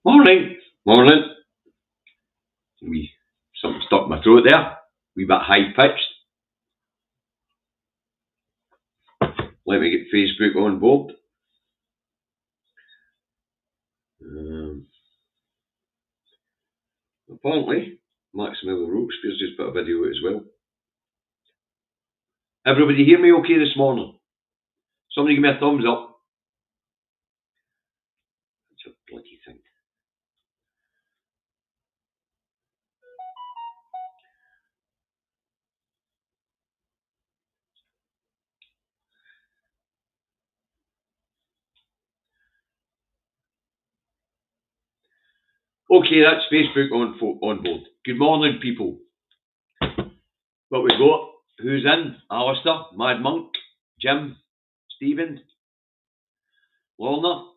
Morning, morning. Wee something stuck in my throat there. Wee bit high pitched. Let me get Facebook on board. Um, Apparently, Maximilian Robespierre's just put a video out as well. Everybody hear me okay this morning? Somebody give me a thumbs up. It's a bloody thing. Okay, that's Facebook on board. Good morning, people. What we got? Who's in? Alistair, Mad Monk, Jim, Stephen, Lorna.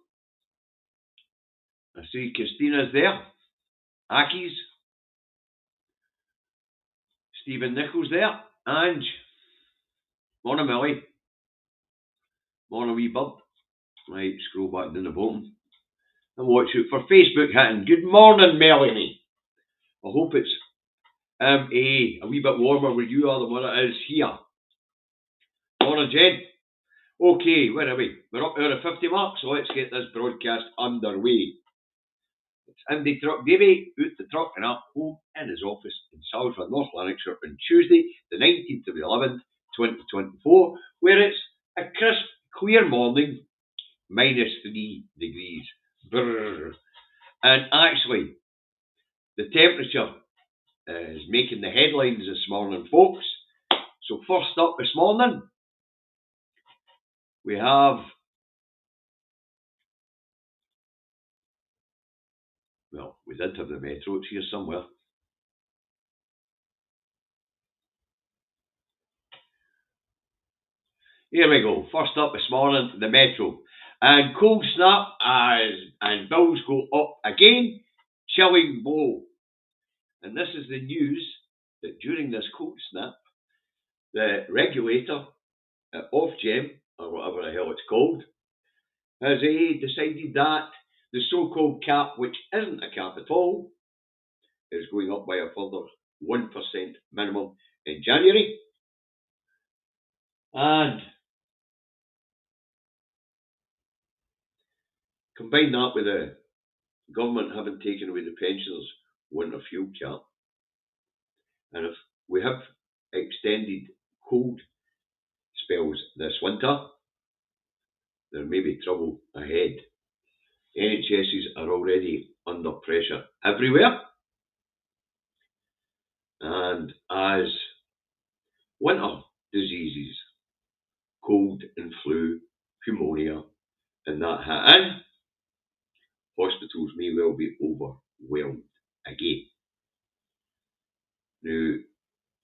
I see Christina's there. Aki's. Stephen Nichols there. Ange. Morning, Millie. Morning, wee bird. Right, scroll back down the bottom. And watch out for Facebook hitting. Good morning, Melanie. I hope it's a wee bit warmer where you are than what it is here. Morning, Jen. Okay, where are we? We're up to the 50 mark, so let's get this broadcast underway. It's Andy Truck Davy out the truck and up home in his office in Salisbury, North Lanarkshire on Tuesday, the 19th of the 11th, 2024, where it's a crisp, clear morning, -3 degrees. Brrr. And actually, the temperature is making the headlines this morning, folks. So first up this morning, we have, well, we did have the metro, it's here somewhere. Here we go. First up this morning, the metro. And cold snap and bills go up again, chilling blow. And this is the news that during this cold snap, the regulator at Ofgem, or whatever the hell it's called, has decided that the so-called cap, which isn't a cap at all, is going up by a further 1% minimum in January. And combine that with the government having taken away the pensioners' winter fuel cap, and if we have extended cold spells this winter, there may be trouble ahead. NHSs are already under pressure everywhere, and as winter diseases, cold and flu, pneumonia, and that hit in, hospitals may well be overwhelmed again. Now,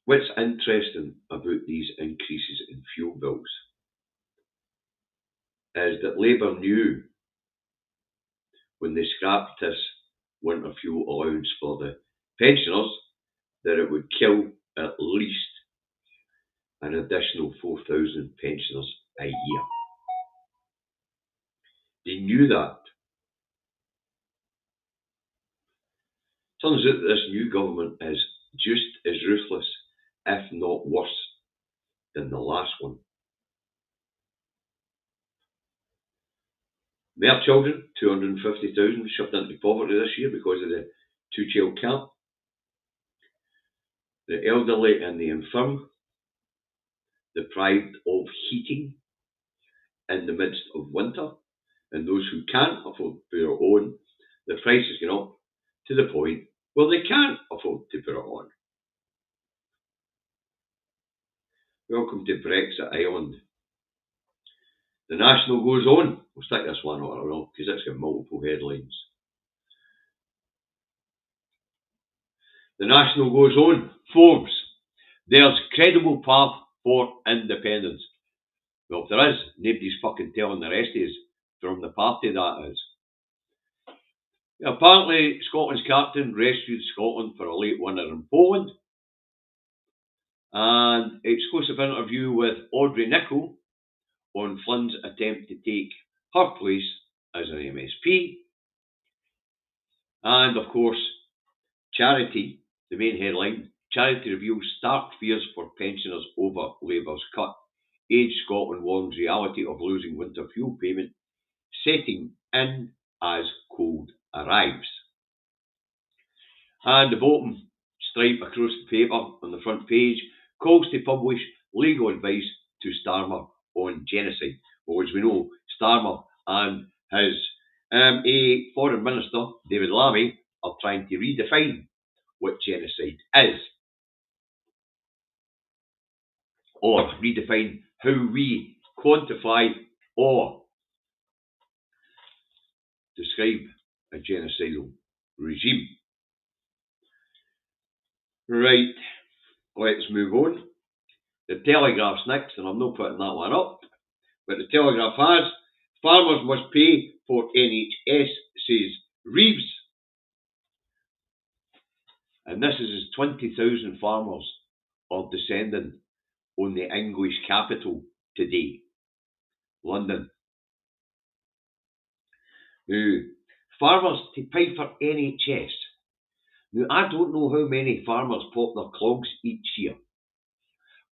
what's interesting about these increases in fuel bills is that Labour knew when they scrapped this winter fuel allowance for the pensioners that it would kill at least an additional 4,000 pensioners a year. They knew that. Turns out that this new government is just as ruthless, if not worse, than the last one. More children, 250,000, shoved into poverty this year because of the two-child cap. The elderly and the infirm, deprived of heating in the midst of winter, and those who can't afford to put it on, the price is going up to the point where they can't afford to put it on. Welcome to Brexit Island. The National goes on. We'll stick this one on, I don't know, because it's got multiple headlines. The National goes on. Forbes. There's credible path for independence. Well, if there is, nobody's fucking telling the rest of us from the party, that is. Apparently, Scotland's captain rescued Scotland for a late winner in Poland. And exclusive interview with Audrey Nicholl on Flynn's attempt to take her place as an MSP. And of course, Charity, the main headline, Charity reveals stark fears for pensioners over Labour's cut. Age Scotland warns reality of losing winter fuel payment, setting in as cold arrives. And the bottom stripe across the paper on the front page calls to publish legal advice to Starmer on genocide. Well, as we know, Starmer and his a foreign minister, David Lammy, are trying to redefine what genocide is, or redefine how we quantify or describe a genocidal regime. Right, let's move on. The Telegraph's next, and I'm not putting that one up, but the Telegraph has farmers must pay for NHS, says Reeves. And this is as 20,000 farmers are descending on the English capital today, London. Now, farmers to pay for NHS. Now, I don't know how many farmers pop their clogs each year,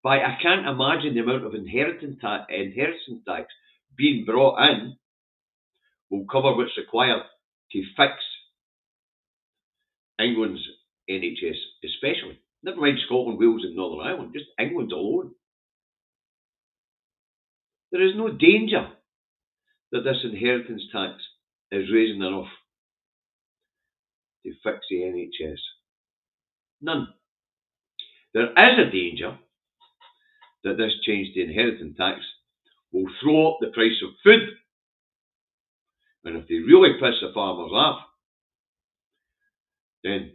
but I can't imagine the amount of inheritance tax being brought in will cover what's required to fix England's NHS, especially. Never mind Scotland, Wales, and Northern Ireland, just England alone. There is no danger that this inheritance tax is raising enough to fix the NHS. None. There is a danger that this change to inheritance tax will throw up the price of food. And if they really piss the farmers off, then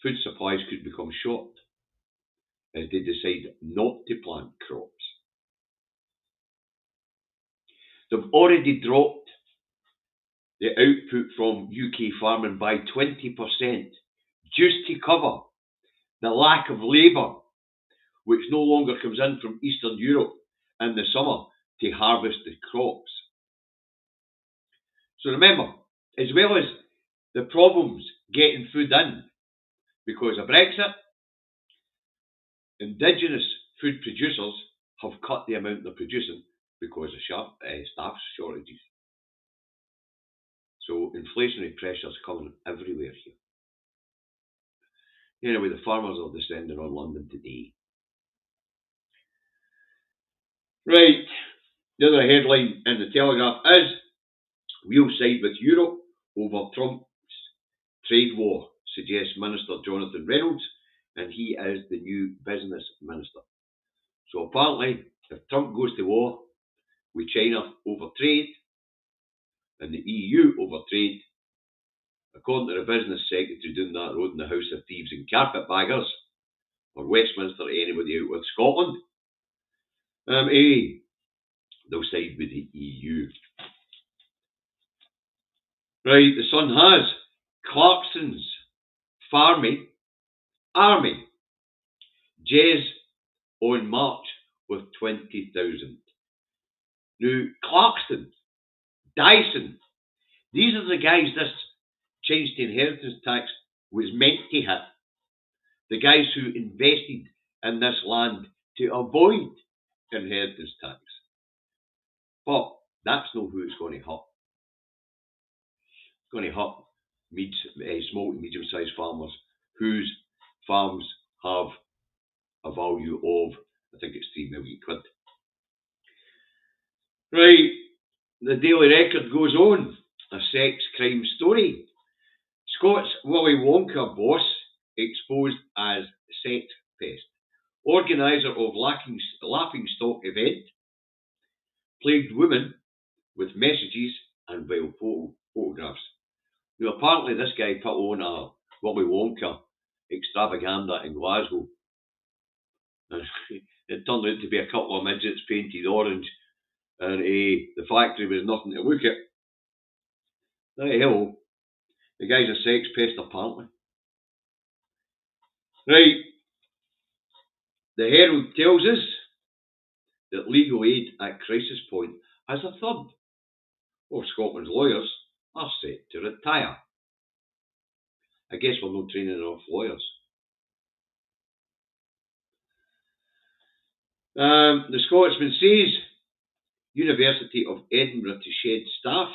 food supplies could become short as they decide not to plant crops. They've already dropped the output from UK farming by 20% just to cover the lack of labour, which no longer comes in from Eastern Europe in the summer to harvest the crops. So remember, as well as the problems getting food in because of Brexit, indigenous food producers have cut the amount they're producing because of staff shortages. So inflationary pressures coming everywhere here. Anyway, the farmers are descending on London today. Right, the other headline in the Telegraph is we'll side with Europe over Trump's trade war, suggests Minister Jonathan Reynolds, and he is the new business minister. So apparently, if Trump goes to war with China over trade and the EU over trade, according to the business secretary down that road in the House of Thieves and Carpetbaggers, or Westminster, anybody out with Scotland, they'll side with the EU. Right, the Sun has Clarkson's Army, Jez on march with 20,000. Now, Clarkson, Dyson, these are the guys this change to inheritance tax was meant to hit. The guys who invested in this land to avoid inheritance tax. But that's not who it's going to hurt. It's going to hurt small to medium-sized farmers whose farms have a value of, I think it's £3 million. Right, the Daily Record goes on. A sex crime story. Scott's Willy Wonka boss exposed as sex pest. Organiser of Laughing Stock event plagued women with messages and vile photographs. Now, apparently, this guy put on a Willy Wonka extravaganza in Glasgow. And it turned out to be a couple of midgets painted orange, and the factory was nothing to look at. Right, hell, the guy's a sex pest, apparently. Right, the Herald tells us that legal aid at crisis point as a third of Scotland's lawyers are set to retire. I guess we're not training enough lawyers. The Scotsman says University of Edinburgh to shed staff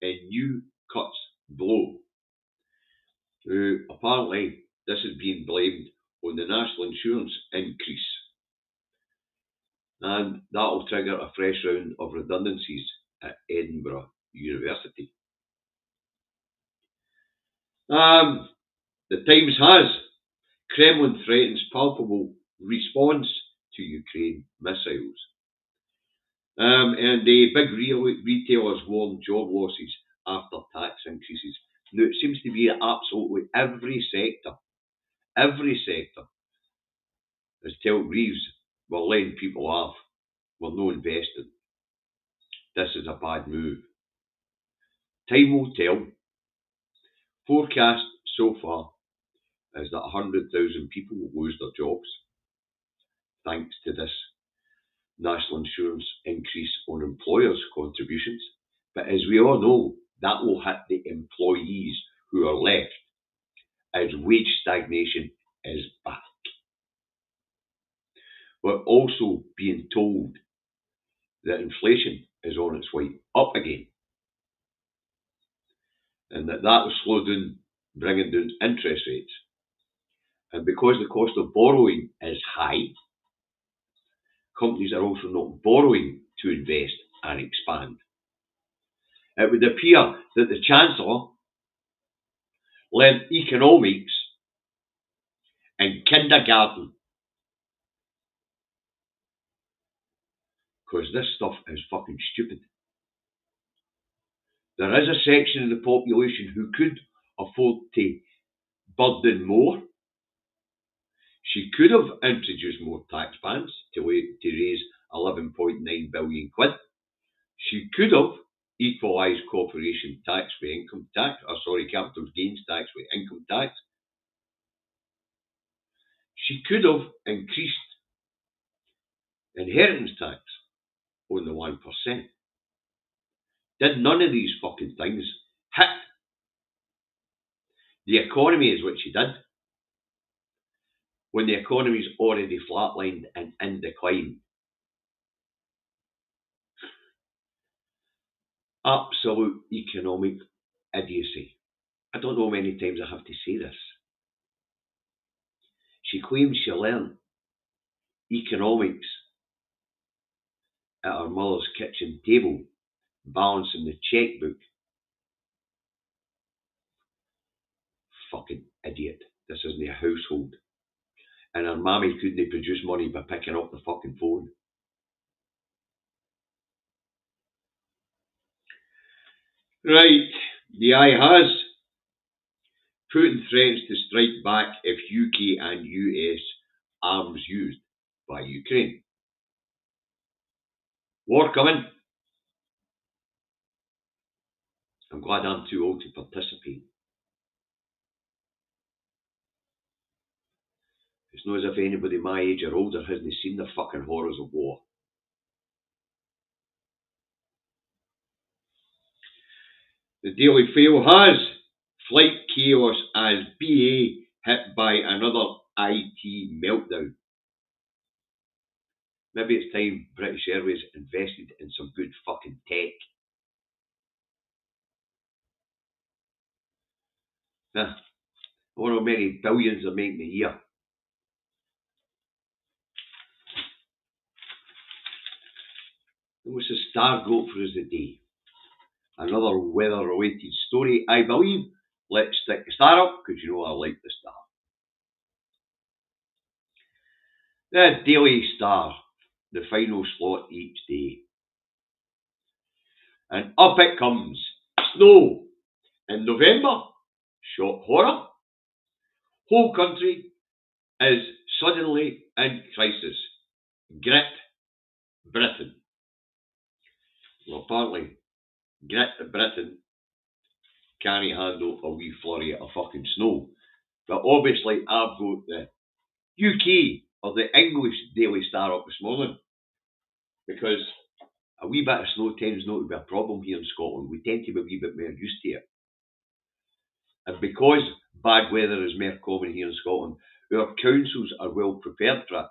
and new cuts blow. Apparently, this is being blamed on the national insurance increase, and that will trigger a fresh round of redundancies at Edinburgh University. The Times has Kremlin threatens palpable response to Ukraine missiles. And the big retailers warn job losses after tax increases. Now, it seems to be absolutely every sector has told Reeves, we're laying people off, we're not investing. This is a bad move. Time will tell. Forecast so far is that 100,000 people will lose their jobs thanks to this national insurance increase on employers' contributions. But as we all know, that will hit the employees who are left as wage stagnation is back. We're also being told that inflation is on its way up again, and that will slow down, bringing down interest rates. And because the cost of borrowing is high, companies are also not borrowing to invest and expand. It would appear that the Chancellor learned economics in kindergarten, because this stuff is fucking stupid. There is a section of the population who could afford to burden more. She could have introduced more tax bands to raise 11.9 billion quid. She could have equalised corporation tax with income tax, capital gains tax with income tax. She could have increased inheritance tax on the 1%. Did none of these fucking things. Hit the economy is what she did. When the economy's already flatlined and in decline. Absolute economic idiocy. I don't know how many times I have to say this. She claims she learned economics at her mother's kitchen table, balancing the checkbook. Fucking idiot. This isn't a household. And her mammy couldn't produce money by picking up the fucking phone. Right, the eye has. Putin threatens to strike back if UK and US arms used by Ukraine. War coming. I'm glad I'm too old to participate. It's not as if anybody my age or older hasn't seen the fucking horrors of war. The Daily Fail has flight chaos as BA hit by another IT meltdown. Maybe it's time British Airways invested in some good fucking tech. I wonder how many billions they're making a year. What's the star goat for us today? Another weather-related story, I believe. Let's stick the star up, because you know I like the star. The Daily Star, the final slot each day. And up it comes. Snow in November. Shock horror. Whole country is suddenly in crisis. Grit Britain. Well, apparently, Grit Britain can't handle a wee flurry of fucking snow. But obviously, I've got the UK or the English Daily Star up this morning, because a wee bit of snow tends not to be a problem here in Scotland. We tend to be a wee bit more used to it. And because bad weather is more common here in Scotland, our councils are well prepared for it.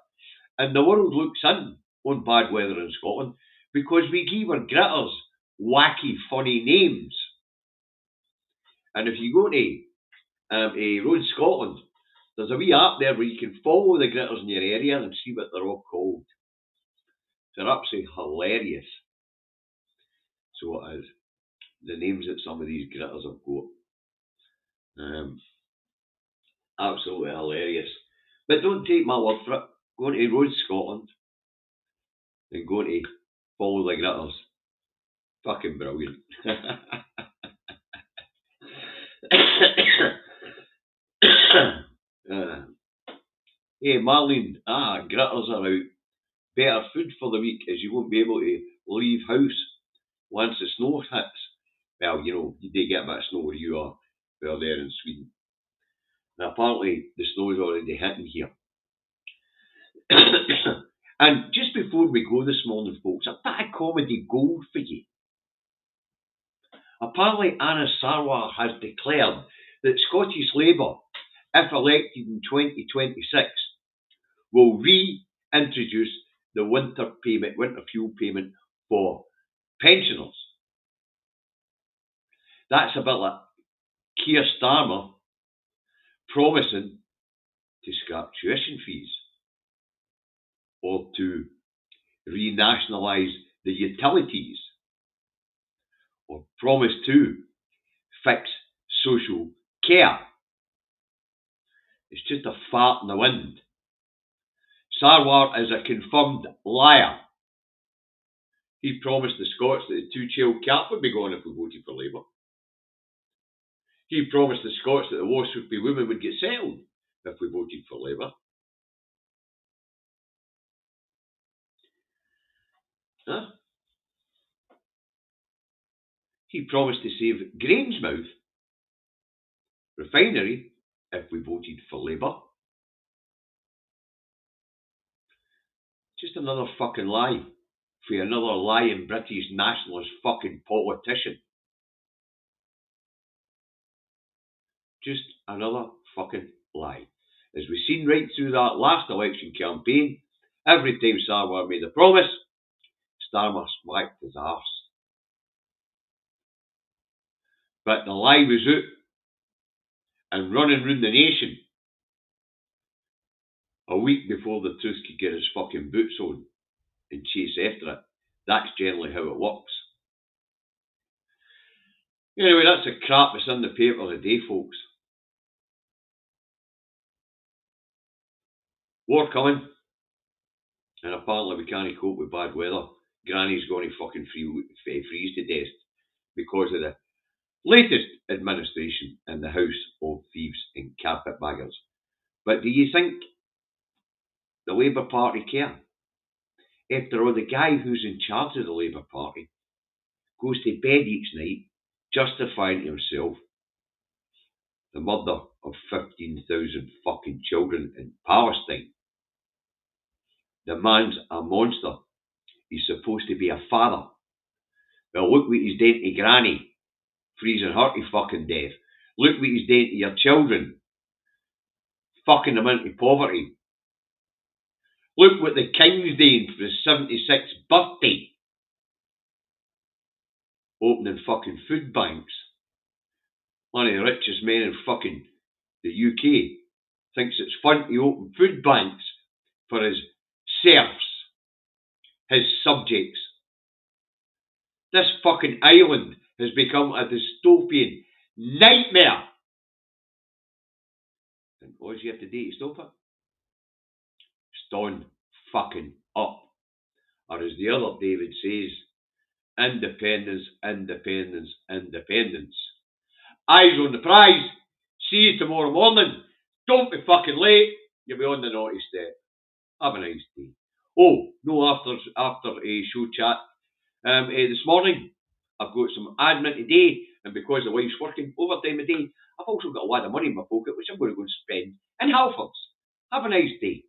And the world looks in on bad weather in Scotland because we give our gritters wacky, funny names. And if you go to Road Scotland, there's a wee app there where you can follow the gritters in your area and see what they're all called. They're absolutely hilarious. So it is. The names that some of these gritters have got. Absolutely hilarious. But don't take my word for it. Go to Road Scotland and go to follow the gritters. Fucking brilliant. Hey Marlene, gritters are out. Better food for the week as you won't be able to leave house once the snow hits. Well, you know, you do get a bit of snow where you are. Well, there in Sweden. And apparently the snow is already hitting here. And just before we go this morning, folks, a bit of comedy gold for you. Apparently Anna Sarwar has declared that Scottish Labour, if elected in 2026, will reintroduce the winter fuel payment for pensioners. That's a bit like Keir Starmer promising to scrap tuition fees or to renationalise the utilities or promise to fix social care. It's just a fart in the wind. Sarwar is a confirmed liar. He promised the Scots that the two-child cap would be gone if we voted for Labour. He promised the Scots that the Wasp-Would-Be women would get settled if we voted for Labour. Huh? He promised to save Grangemouth refinery if we voted for Labour. Just another fucking lie for another lying British nationalist fucking politician. Just another fucking lie. As we've seen right through that last election campaign, every time Sarwar made a promise, Starmer smacked his arse. But the lie was out and running round the nation a week before the truth could get his fucking boots on and chase after it. That's generally how it works. Anyway, that's the crap that's in the paper today, folks. War coming, and apparently we can't cope with bad weather. Granny's going to fucking freeze to death because of the latest administration in the House of Thieves and Carpetbaggers. But do you think the Labour Party care? After all, the guy who's in charge of the Labour Party goes to bed each night justifying to himself the murder of 15,000 fucking children in Palestine. The man's a monster. He's supposed to be a father. Well, look what he's done to Granny, freezing her to fucking death. Look what he's done to your children, fucking them into poverty. Look what the King's doing for his 76th birthday. Opening fucking food banks. One of the richest men in fucking the UK thinks it's fun to open food banks for his serfs, his subjects. This fucking island has become a dystopian nightmare. And all you have to do to stop it? Stand fucking up. Or as the other David says, independence, independence, independence. Eyes on the prize. See you tomorrow morning. Don't be fucking late. You'll be on the naughty step. Have a nice day. Oh, no, after a show chat. This morning, I've got some admin today, and because the wife's working overtime today, I've also got a lot of money in my pocket, which I'm going to go and spend in Halfords. Have a nice day.